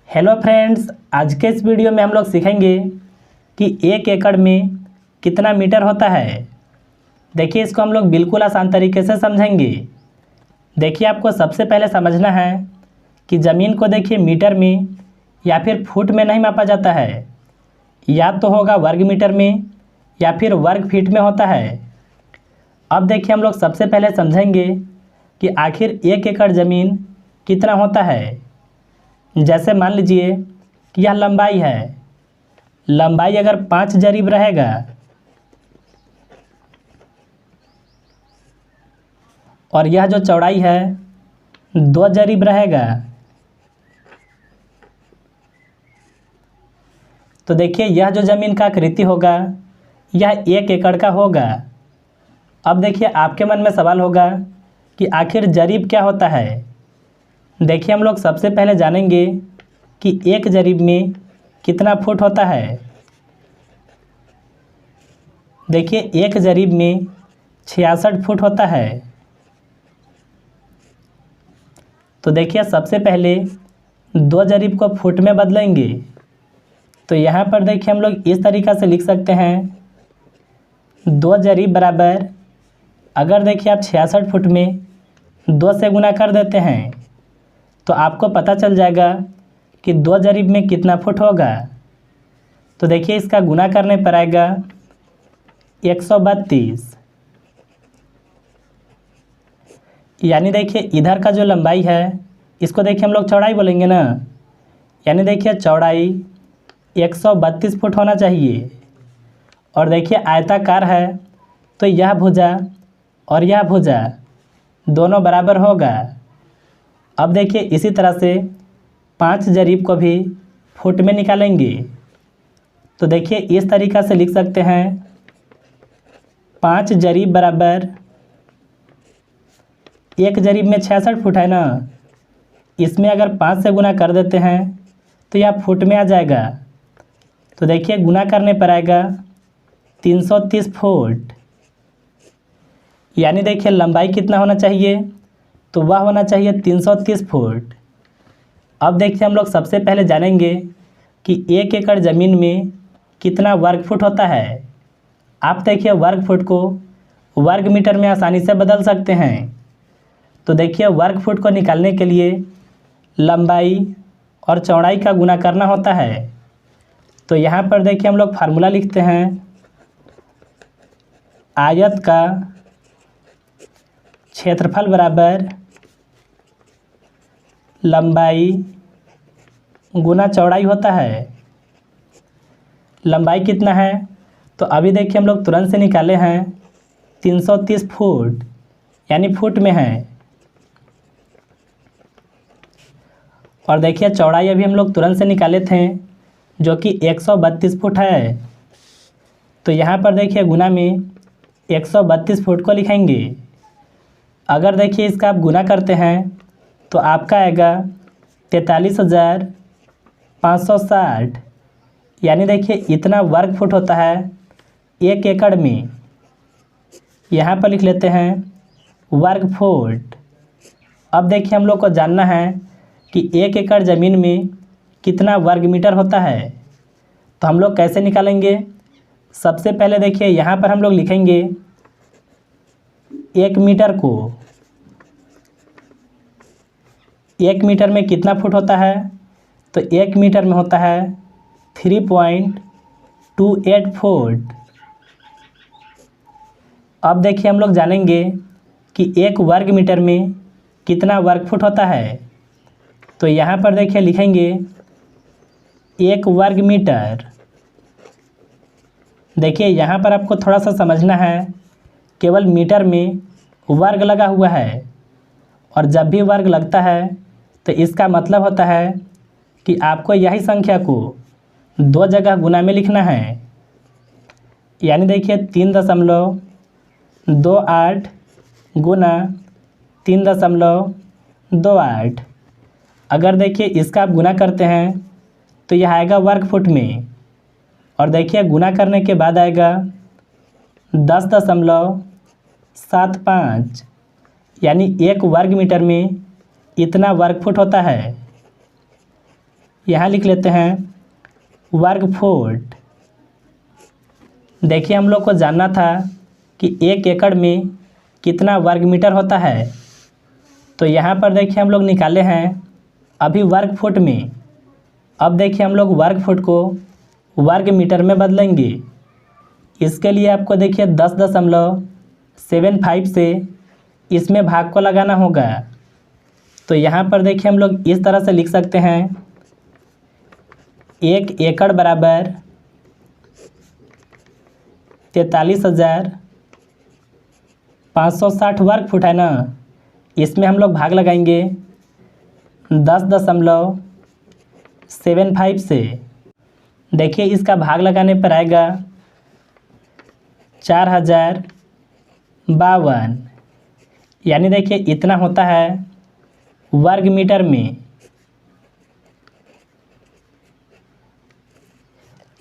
Hello friends, आज के इस वीडियो में हम लोग सीखेंगे कि 1 एकड़ में कितना मीटर होता है। देखिए, इसको हम लोग बिल्कुल आसान तरीके से समझेंगे। देखिए, आपको सबसे पहले समझना है कि ज़मीन को देखिए मीटर में या फिर फुट में नहीं मापा जाता है, या तो होगा वर्ग मीटर में या फिर वर्ग फीट में होता है। अब देखिए, हम लोग सबसे पहले समझेंगे कि आखिर 1 एकड़ ज़मीन कितना होता है। जैसे मान लीजिए कि यह लंबाई है। लंबाई अगर 5 जरीब रहेगा और यह जो चौड़ाई है 2 जरीब रहेगा, तो देखिए यह जो ज़मीन का आकृति होगा यह 1 एकड़ का होगा। अब देखिए, आपके मन में सवाल होगा कि आखिर जरीब क्या होता है। देखिए, हम लोग सबसे पहले जानेंगे कि 1 जरीब में कितना फुट होता है। देखिए, 1 जरीब में 66 फुट होता है। तो देखिए, सबसे पहले 2 जरीब को फुट में बदलेंगे। तो यहाँ पर देखिए हम लोग इस तरीक़ा से लिख सकते हैं, 2 जरीब बराबर, अगर देखिए आप 66 फुट में 2 से गुना कर देते हैं तो आपको पता चल जाएगा कि 2 जरीब में कितना फुट होगा। तो देखिए, इसका गुना करने पर आएगा 132। यानी देखिए इधर का जो लंबाई है इसको देखिए हम लोग चौड़ाई बोलेंगे ना। यानी देखिए चौड़ाई 132 फुट होना चाहिए। और देखिए आयताकार है तो यह भुजा और यह भुजा दोनों बराबर होगा। अब देखिए इसी तरह से 5 जरीब को भी फुट में निकालेंगे। तो देखिए इस तरीक़ा से लिख सकते हैं, 5 जरीब बराबर, 1 जरीब में 66 फुट है ना, इसमें अगर 5 से गुना कर देते हैं तो यह फुट में आ जाएगा। तो देखिए गुना करने पर आएगा 330 फुट। यानी देखिए लंबाई कितना होना चाहिए, तो वह होना चाहिए 330 फुट। अब देखिए हम लोग सबसे पहले जानेंगे कि 1 एकड़ ज़मीन में कितना वर्ग फुट होता है। आप देखिए वर्ग फुट को वर्ग मीटर में आसानी से बदल सकते हैं। तो देखिए वर्ग फुट को निकालने के लिए लंबाई और चौड़ाई का गुना करना होता है। तो यहाँ पर देखिए हम लोग फार्मूला लिखते हैं, आयत का क्षेत्रफल बराबर लंबाई गुना चौड़ाई होता है। लंबाई कितना है, तो अभी देखिए हम लोग तुरंत से निकाले हैं 330 फुट, यानी फुट में है। और देखिए चौड़ाई अभी हम लोग तुरंत से निकाले थे जो कि 132 फुट है। तो यहाँ पर देखिए गुना में 132 फुट को लिखेंगे। अगर देखिए इसका आप गुना करते हैं तो आपका आएगा 43,560। यानी देखिए इतना वर्ग फुट होता है 1 एकड़ में। यहाँ पर लिख लेते हैं वर्ग फुट। अब देखिए हम लोग को जानना है कि 1 एकड़ ज़मीन में कितना वर्ग मीटर होता है। तो हम लोग कैसे निकालेंगे, सबसे पहले देखिए यहाँ पर हम लोग लिखेंगे 1 मीटर को। 1 मीटर में कितना फुट होता है, तो 1 मीटर में होता है 3.28 फुट। अब देखिए हम लोग जानेंगे कि 1 वर्ग मीटर में कितना वर्ग फुट होता है। तो यहाँ पर देखिए लिखेंगे 1 वर्ग मीटर। देखिए यहाँ पर आपको थोड़ा सा समझना है, केवल मीटर में वर्ग लगा हुआ है, और जब भी वर्ग लगता है तो इसका मतलब होता है कि आपको यही संख्या को 2 जगह गुना में लिखना है। यानी देखिए 3.28 गुना 3.28। अगर देखिए इसका आप गुना करते हैं तो यह आएगा वर्ग फुट में। और देखिए गुना करने के बाद आएगा 10.75। यानी 1 वर्ग मीटर में इतना वर्ग फुट होता है। यहाँ लिख लेते हैं वर्ग फुट। देखिए हम लोग को जानना था कि 1 एकड़ में कितना वर्ग मीटर होता है, तो यहाँ पर देखिए हम लोग निकाले हैं अभी वर्ग फुट में। अब देखिए हम लोग वर्ग फुट को वर्ग मीटर में बदलेंगे। इसके लिए आपको देखिए 10.75 से इसमें भाग को लगाना होगा। तो यहाँ पर देखिए हम लोग इस तरह से लिख सकते हैं 1 एकड़ बराबर 43,560 वर्ग फुट है ना। इसमें हम लोग भाग लगाएंगे 10.75 से। देखिए इसका भाग लगाने पर आएगा 4052, यानी देखिए इतना होता है वर्ग मीटर में।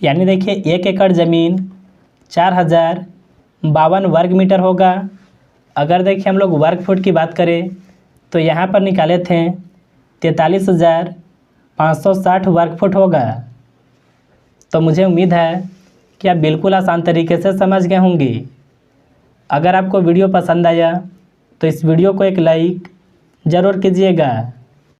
यानी देखिए 1 एकड़ ज़मीन 4052 वर्ग मीटर होगा। अगर देखिए हम लोग वर्ग फुट की बात करें तो यहाँ पर निकाले थे 43,560 वर्ग फुट होगा। तो मुझे उम्मीद है कि आप बिल्कुल आसान तरीके से समझ गए होंगे। अगर आपको वीडियो पसंद आया तो इस वीडियो को एक लाइक ज़रूर कीजिएगा।